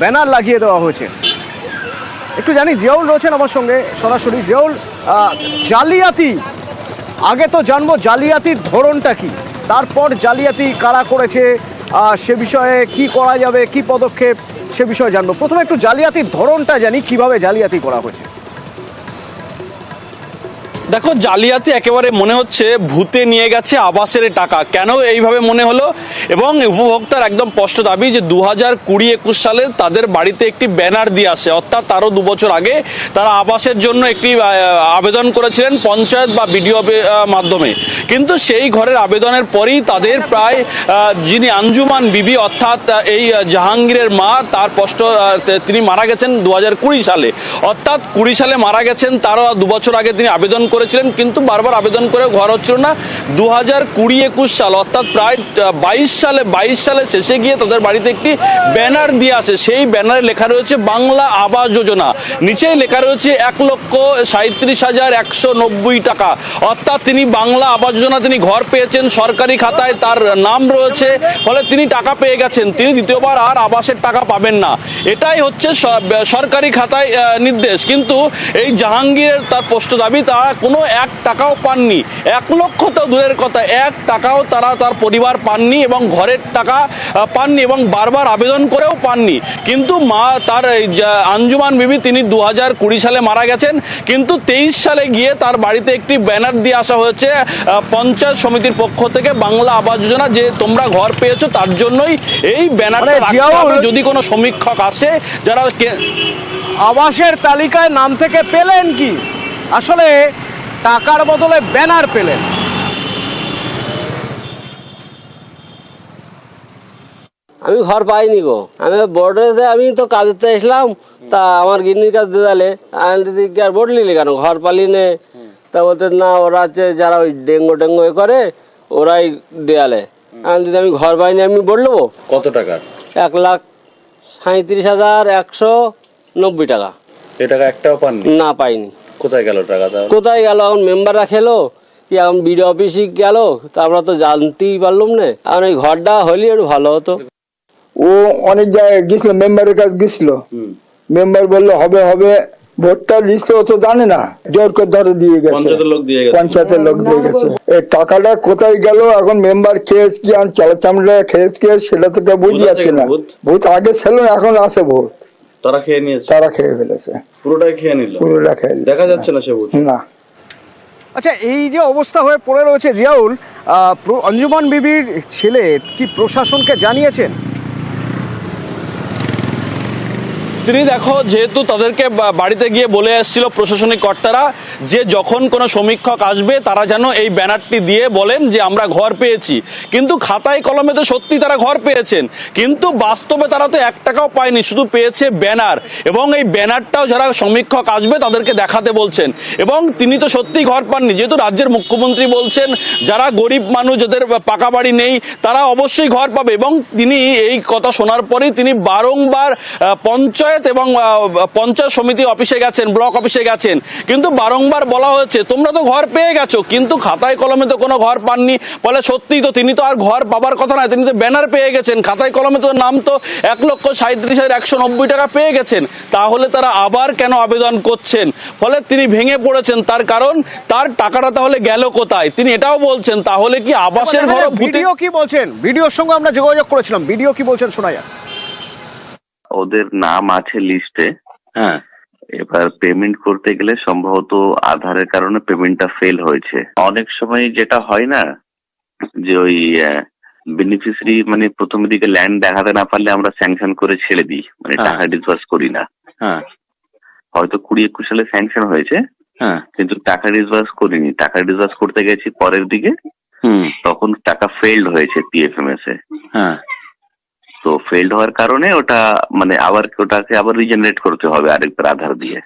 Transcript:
Banner লাগিয়ে দেওয়া হয়েছে। একটু জানি, জিয়াউল রয়েছেন আমার সঙ্গে সরাসরি। জিয়াউল, জালিয়াতি, আগে তো জানবো জালিয়াতির ধরনটা কি, তারপর জালিয়াতি কারা করেছে সে বিষয়ে কি করা যাবে, কি পদক্ষেপ সে বিষয়ে জানবো। প্রথমে একটু জালিয়াতির ধরনটা জানি, কিভাবে জালিয়াতি করা হয়েছে। দেখো, জালিয়াতি একেবারে মনে হচ্ছে ভূতে নিয়ে গেছে আবাসের টাকা। কেন এইভাবে মনে হলো? এবং উপভোক্তার একদম স্পষ্ট দাবি যে 2020-21 সালে তাদের বাড়িতে একটি ব্যানার দিয়ে আসে, অর্থাৎ তারও 2 বছর আগে তারা আবাসের জন্য একটি আবেদন করেছিলেন পঞ্চায়েত বা বিডিও মাধ্যমে। কিন্তু সেই ঘরের আবেদনের পরেই তাদের প্রায় যিনি আঞ্জুমান বিবি, অর্থাৎ এই জাহাঙ্গীরের মা, তার স্পষ্ট তিনি মারা গেছেন 2020 সালে, অর্থাৎ 20 সালে মারা গেছেন। তারও 2 বছর আগে তিনি আবেদন করেছিলেন, কিন্তু বারবার আবেদন করে ঘর হচ্ছিল না। 2020-21 সাল অর্থাৎ প্রায় 22 সালে শেষে গিয়ে তাদের বাড়িতে একটি ব্যানার দিয়ে আসে। সেই ব্যানারে লেখা রয়েছে বাংলা আবাস যোজনা, নিচেই লেখা রয়েছে 1,37,190 টাকা। অর্থাৎ তিনি বাংলা আবাস যোজনা, তিনি ঘর পেয়েছেন, সরকারি খাতায় তার নাম রয়েছে, ফলে তিনি টাকা পেয়ে গেছেন, তিনি দ্বিতীয়বার আর আবাসের টাকা পাবেন না। এটাই হচ্ছে সরকারি খাতায় নির্দেশ। কিন্তু এই জাহাঙ্গীরের তার স্পষ্ট দাবি তারা কোনো 1 টাকাও পাননি। 1 লক্ষ তো দূরের কথা, 1 টাকাও তার পরিবার পাননি এবং ঘরের টাকা পাননি এবং বারবার আবেদন করেও পাননি। কিন্তু মা, তার আঞ্জুমান বিবি, তিনি 2020 সালে মারা গেছেন, কিন্তু 23 সালে গিয়ে তার বাড়িতে একটি ব্যানার দিয়ে আসা হয়েছে পঞ্চায়েত সমিতির পক্ষ থেকে, বাংলা আবাস যোজনা, যে তোমরা ঘর পেয়েছো তার জন্যই এই ব্যানারটা রাখতে হবে। যদি কোনো সমীক্ষক আসে যারা আবাসের তালিকায় নাম থেকে পেলেন কি আসলে টাকার বদলে ব্যানার পেলেন? আমি ঘর পাইনি গো, আমি বোর্ডে আমি তো কাজেতে এসলাম, তা আমার গিন্নির কাছে দিদালে আমি দিদি আর বোর্ড নিলি কেন, ঘর পালি নে? তা বলতে না, ওরা হচ্ছে যারা ওই ডেঙ্গো এ করে ওরাই দেয়ালে। আমি দিদি আমি ঘর পাইনি, আমি বোর্ড নেবো। কত টাকা? 1,37,190 টাকা। এ টাকা একটাও পাননি? না, পাইনি। কোথায় গেল টাকা? কোথায় গেল? এখন মেম্বাররা খেলো কি, এখন বিডিও অফিসে গেল, তা আমরা তো জানতেই পারলাম না। এখন এই ঘরটা হলে একটু ভালো হতো। ও অনেক জায়গায় গেছিল, মেম্বারের কাছে গেছিল, মেম্বার বললো হবে হবে, ভোটটা লিস্ট ও তো জানে না, জোর করে ধরে দিয়ে গেছে, পঞ্চায়েতের লোক দিয়ে গেছে। এই টাকাটা কোথায় গেল এখন মেম্বার খেয়েছ কি, এখন চামড়া খেয়েছ কি, সেটা তো কেউ বুঝতে যাচ্ছে না। ভূত আগে ছিল, এখন আছে ভূত, তারা খেয়ে নিয়েছে, তারা খেয়ে ফেলেছে, পুরোটাই খেয়ে নিল, পুরোটা খেয়ে দেখা যাচ্ছে না সে ভূত না। আচ্ছা, এই যে অবস্থা হয়ে পড়ে রয়েছে জিয়াউল, আঞ্জুমান বিবির ছেলে কি প্রশাসনকে জানিয়েছেন? তিনি, দেখো, যেহেতু তাদেরকে বাড়িতে গিয়ে বলে এসেছিল প্রশাসনিক কর্তারা যে যখন কোনো সমীক্ষক আসবে তারা যেন এই ব্যানারটি দিয়ে বলেন যে আমরা ঘর পেয়েছি। কিন্তু খাতায় কলমে তো সত্যি তারা ঘর পেয়েছেন, কিন্তু বাস্তবে তারা তো 1 টাকাও পায়নি, শুধু পেয়েছে ব্যানার। এবং এই ব্যানারটাও যারা সমীক্ষক আসবে তাদেরকে দেখাতে বলছেন। এবং তিনি তো সত্যিই ঘর পাননি, যেহেতু রাজ্যের মুখ্যমন্ত্রী বলছেন যারা গরিব মানুষ, যাদের পাকা বাড়ি নেই, তারা অবশ্যই ঘর পাবে। এবং তিনি এই কথা শোনার পরেই তিনি বারংবার পঞ্চায়েত এবং পঞ্চায়েত সমিতি অফিসে গেছেন, ব্লক অফিসে গেছেন, কিন্তু বারংবার বলা হয়েছে তোমরা তো ঘর পেয়ে গেছো, কিন্তু খাতায় কলমে তো কোনো ঘর পাননি। বলে সত্যিই তো, তিনি তো আর ঘর পাবার কথা নয়, তিনি তো ব্যানার পেয়ে গেছেন, খাতায় কলমে তো নাম তো 1,37,190 টাকা পেয়ে গেছেন, তাহলে তারা আবার কেন আবেদন করছেন? ফলে তিনি ভেঙে পড়েছেন। তার কারণ, তার টাকাটা তাহলে গেল কোথায়? তিনি এটাও বলছেন তাহলে কি আবাসের ঘর? ভিডিও কি বলছেন? ভিডিওর সঙ্গে আমরা যোগাযোগ করেছিলাম, ভিডিও কি বলছেন শোনা যাক। ওদের নাম আছে লিস্টে। হ্যাঁ, এবার পেমেন্ট করতে গেলে সম্ভবত আধারের কারণে পেমেন্টটা ফেল হয়েছে। অনেক সময় যেটা হয় না, যে ওই বেনিফিশিয়ারি মানে প্রথম দিকে ল্যান্ড দেখাতে না পারলে আমরা স্যাংশন করে ছেড়ে দিই, মানে টাকা ডিসবার্স করি না। হ্যাঁ, হয়তো 20-21 সালে স্যাংশন হয়েছে, হ্যাঁ, কিন্তু টাকা ডিসবার্স করিনি। টাকা ডিসবার্স করতে গেছি পরের দিকে, তখন টাকা ফেলড হয়েছে PFMS এ। হ্যাঁ, তো ফেলড হওয়ার কারণে ওটা মানে আবার ওটাকে আবার রিজেনারেট করতে হবে আরেকবার আধার দিয়ে।